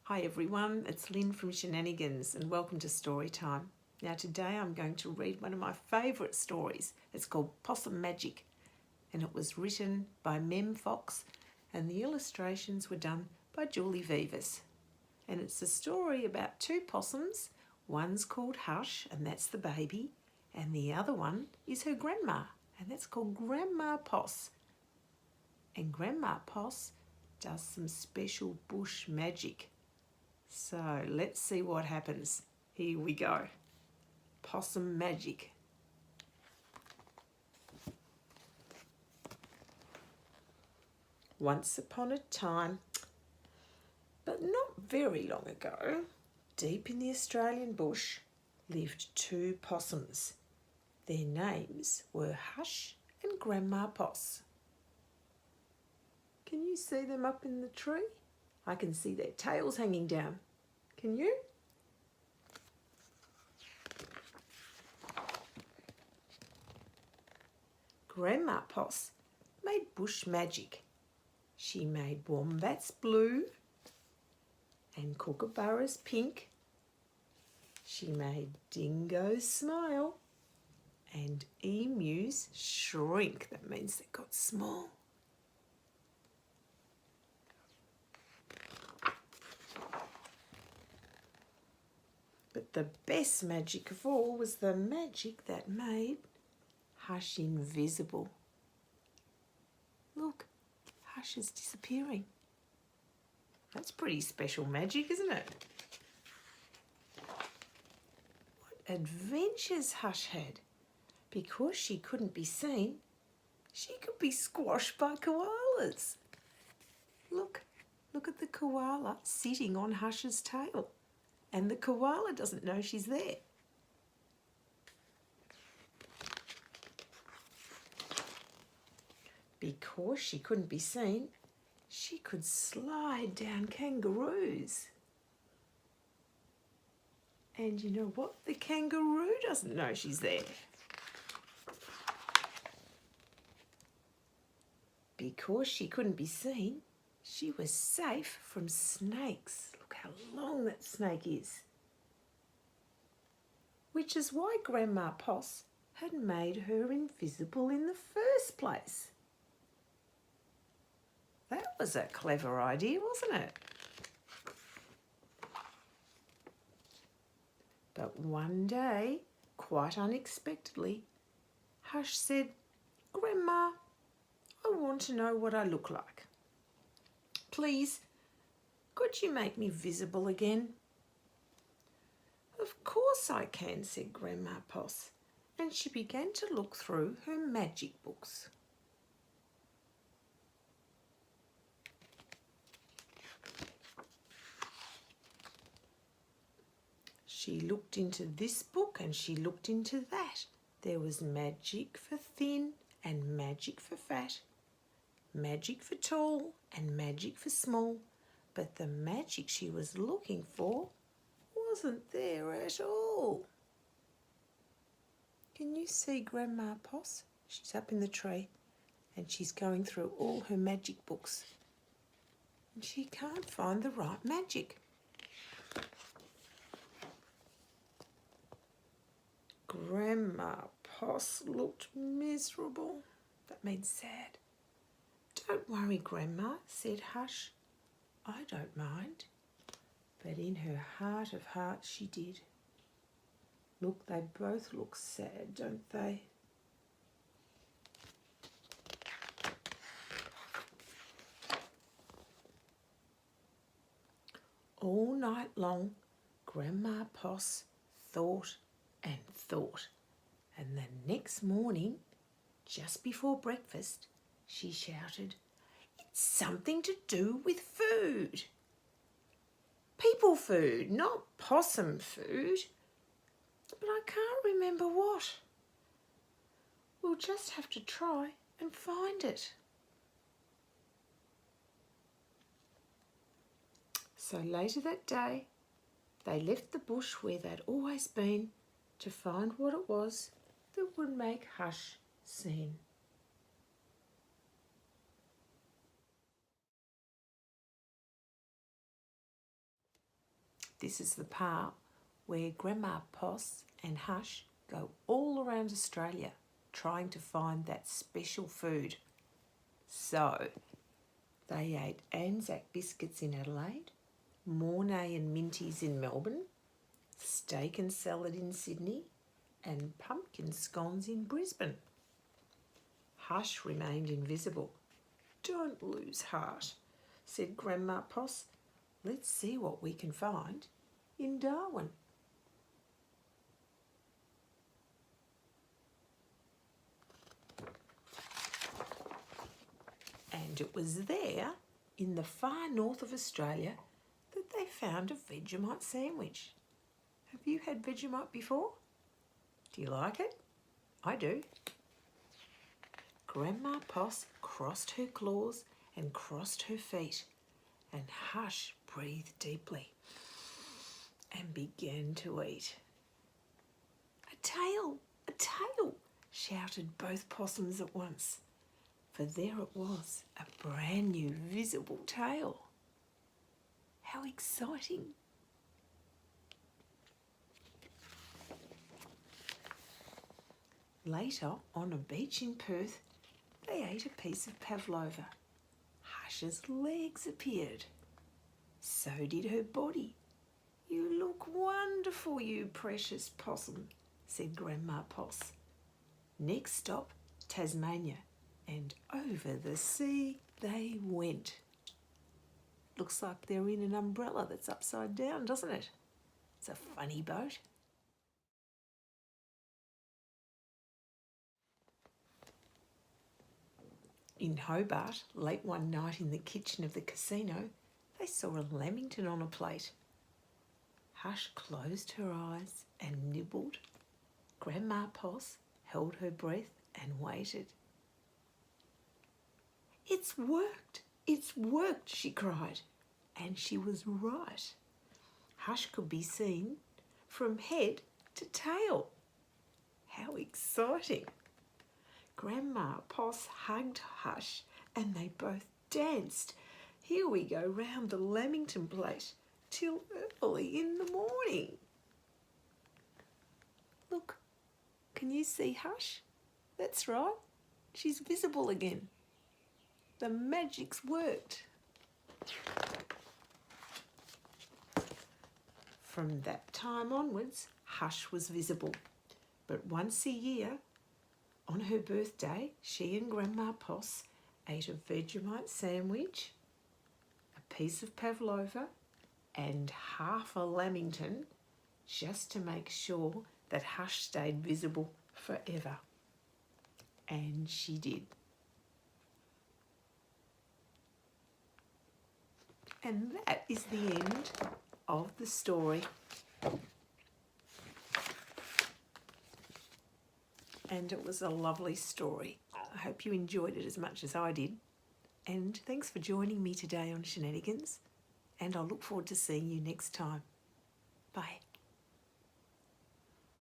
Hi everyone, it's Lynn from SheNANNAgans and welcome to Storytime. Now today I'm going to read one of my favourite stories. It's called Possum Magic and it was written by Mem Fox and the illustrations were done by Julie Vivas. And it's a story about two possums. One's called Hush and that's the baby, and the other one is her grandma and that's called Grandma Poss. And Grandma Poss does some special bush magic. So let's see what happens. Here we go. Possum magic. Once upon a time, but not very long ago, deep in the Australian bush lived two possums. Their names were Hush and Grandma Poss. Can you see them up in the tree? I can see their tails hanging down. Can you? Grandma Poss made bush magic. She made wombats blue and kookaburras pink. She made dingoes smile and emus shrink. That means they got small. But the best magic of all was the magic that made Hush invisible. Look, Hush is disappearing. That's pretty special magic, isn't it? What adventures Hush had. Because she couldn't be seen, she could be squashed by koalas. Look at the koala sitting on Hush's tail. And the koala doesn't know she's there. Because she couldn't be seen, she could slide down kangaroos. And you know what? The kangaroo doesn't know she's there. Because she couldn't be seen, she was safe from snakes. Look how long that snake is. Which is why Grandma Poss had made her invisible in the first place. That was a clever idea, wasn't it? But one day, quite unexpectedly, Hush said, "Grandma, I want to know what I look like. Please, could you make me visible again?" "Of course I can," said Grandma Poss, and she began to look through her magic books. She looked into this book and she looked into that. There was magic for thin and magic for fat, magic for tall and magic for small, but the magic she was looking for wasn't there at all. Can you see Grandma Poss? She's up in the tree and she's going through all her magic books and she can't find the right magic. Grandma Poss looked miserable. That means sad. "Don't worry, Grandma," said Hush. "I don't mind." But in her heart of hearts she did. Look, they both look sad, don't they? All night long, Grandma Poss thought and thought. And the next morning, just before breakfast, she shouted, "It's something to do with food. People food, not possum food. But I can't remember what. We'll just have to try and find it." So later that day, they left the bush where they'd always been to find what it was that would make Hush seen. This is the part where Grandma Poss and Hush go all around Australia trying to find that special food. So, they ate Anzac biscuits in Adelaide, Mornay and Minties in Melbourne, steak and salad in Sydney, and pumpkin scones in Brisbane. Hush remained invisible. "Don't lose heart," said Grandma Poss. "Let's see what we can find in Darwin." And it was there, in the far north of Australia, that they found a Vegemite sandwich. Have you had Vegemite before? Do you like it? I do. Grandma Poss crossed her claws and crossed her feet, and Hush breathed deeply and began to eat. "A tail! A tail!" shouted both possums at once, for there it was, a brand new visible tail. How exciting! Later, on a beach in Perth, they ate a piece of pavlova. Hush's legs appeared. So did her body. "You look wonderful, you precious possum," said Grandma Poss. Next stop, Tasmania, and over the sea they went. Looks like they're in an umbrella that's upside down, doesn't it? It's a funny boat. In Hobart, late one night in the kitchen of the casino, they saw a lamington on a plate. Hush closed her eyes and nibbled. Grandma Poss held her breath and waited. "It's worked! It's worked!" she cried. And she was right. Hush could be seen from head to tail. How exciting! Grandma Poss hugged Hush and they both danced. Here we go round the lamington plate till early in the morning. Look, can you see Hush? That's right, she's visible again. The magic's worked. From that time onwards, Hush was visible. But once a year, on her birthday, she and Grandma Poss ate a Vegemite sandwich, a piece of pavlova, and half a lamington, just to make sure that Hush stayed visible forever. And she did. And that is the end of the story. And it was a lovely story. I hope you enjoyed it as much as I did. And thanks for joining me today on SheNANNAgans. And I'll look forward to seeing you next time. Bye.